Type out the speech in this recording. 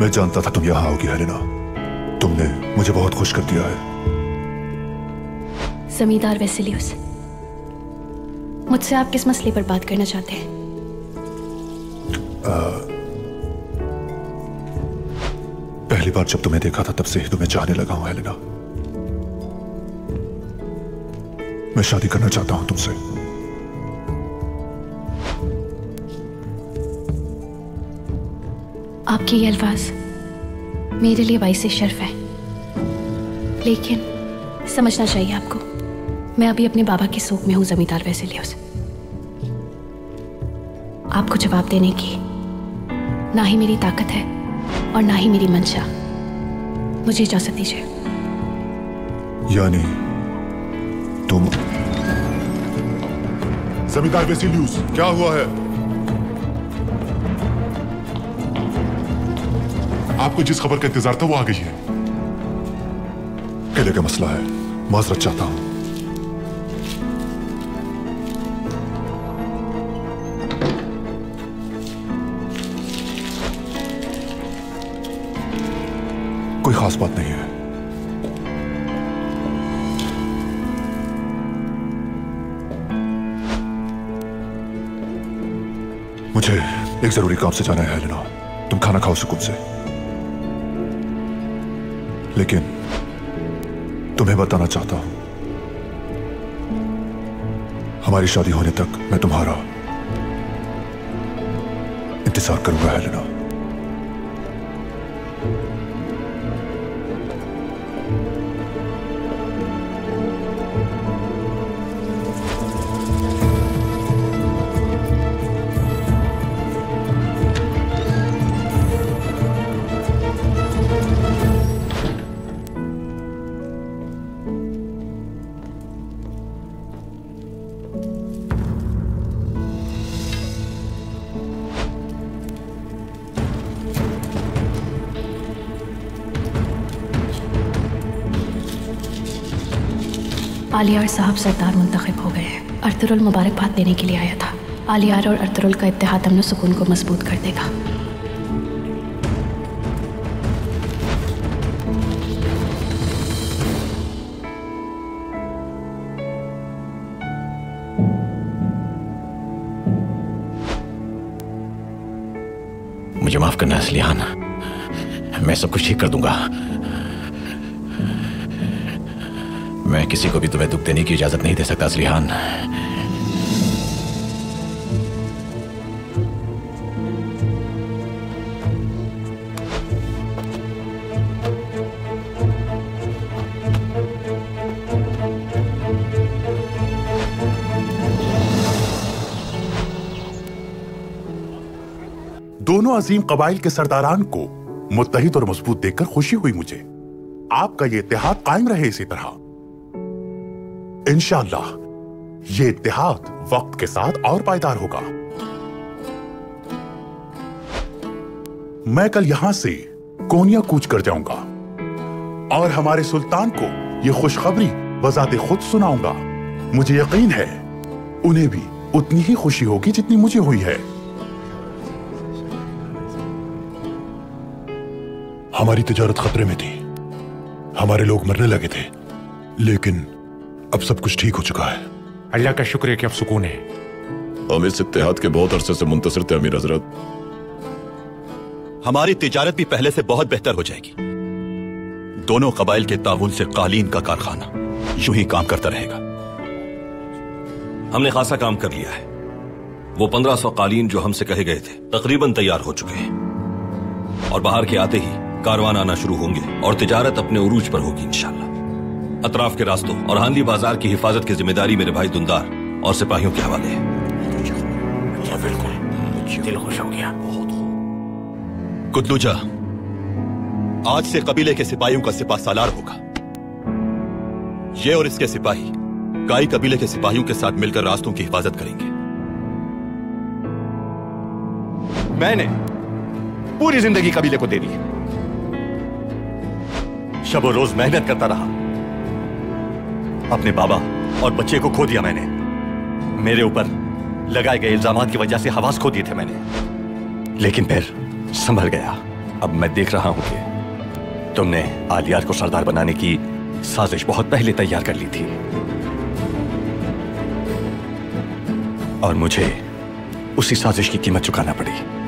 मैं जानता था तुम यहां आओगी हेलेना। तुमने मुझे बहुत खुश कर दिया है। जमींदार वेसिलियस, मुझसे आप किस मसले पर बात करना चाहते हैं? पहली बार जब तुम्हें देखा था तब से ही तुम्हें चाहने लगा हूं हेलेना। मैं शादी करना चाहता हूं तुमसे। आपके ये अल्फाज मेरे लिए बाइस शर्फ है, लेकिन समझना चाहिए आपको, मैं अभी अपने बाबा की सोख में हूं जमींदार वेसिलियस। आपको जवाब देने की ना ही मेरी ताकत है और ना ही मेरी मंशा। मुझे इजाजत दीजिए। यानी तुम जमींदार वेसिलियस, क्या हुआ है? आपको जिस खबर का इंतजार था वो आ गई है। किले का मसला है, माजरत चाहता हूं। कोई खास बात नहीं है। मुझे एक जरूरी काम से जाना है हेलेना। तुम खाना खाओ सुकून से। लेकिन तुम्हें बताना चाहता हूं, हमारी शादी होने तक मैं तुम्हारा इंतजार करूंगा हेलेना। आलियार साहब सरदार मुंतखब हो गए हैं। अर्तुरुल मुबारकबाद देने के लिए आया था। आलियार और अर्तुरुल का इत्तेहाद अमन सुकून को मजबूत कर देगा। मुझे माफ करना असलियान, मैं सब कुछ ठीक कर दूंगा। मैं किसी को भी तुम्हें दुख देने की इजाजत नहीं दे सकता असलियान। दोनों अजीम कबाइल के सरदारान को मुत्तहिद और मजबूत देखकर खुशी हुई मुझे। आपका ये इत्तेहाद कायम रहे इसी तरह। इंशाअल्लाह ये इत्तेहाद वक्त के साथ और पायदार होगा। मैं कल यहां से कोनिया कूच कर जाऊंगा और हमारे सुल्तान को यह खुशखबरी बजाते खुद सुनाऊंगा। मुझे यकीन है उन्हें भी उतनी ही खुशी होगी जितनी मुझे हुई है। हमारी तिजारत खतरे में थी, हमारे लोग मरने लगे थे, लेकिन अब सब कुछ ठीक हो चुका है। अल्लाह का शुक्र है कि अब सुकून है। हम इस इत्तेहाद के बहुत अरसे से मुंतसिर थे अमीर हजरत। हमारी तिजारत भी पहले से बहुत बेहतर हो जाएगी। दोनों कबाइल के ताउन से कालीन का कारखाना यूं ही काम करता रहेगा। हमने खासा काम कर लिया है। वो 1500 कालीन जो हमसे कहे गए थे तकरीबन तैयार हो चुके हैं और बाहर के आते ही कारवान आना शुरू होंगे और तिजारत अपने उरूज पर होगी इंशाअल्लाह। अतराफ के रास्तों और हांदी बाजार की हिफाजत की जिम्मेदारी मेरे भाई दुंदार और सिपाहियों के हवाले है। बिल्कुल, दिल खुश हो गया। कुतलूजा, आज से कबीले के सिपाहियों का सिपा सालार होगा। ये और इसके सिपाही काई कबीले के सिपाहियों के साथ मिलकर रास्तों की हिफाजत करेंगे। मैंने पूरी जिंदगी कबीले को दे दी। शब रोज मेहनत करता रहा, अपने बाबा और बच्चे को खो दिया मैंने। मेरे ऊपर लगाए गए इल्जामात की वजह से हवास खो दिए थे मैंने, लेकिन फिर संभल गया। अब मैं देख रहा हूं कि तुमने आलियार को सरदार बनाने की साजिश बहुत पहले तैयार कर ली थी और मुझे उसी साजिश की कीमत चुकाना पड़ी।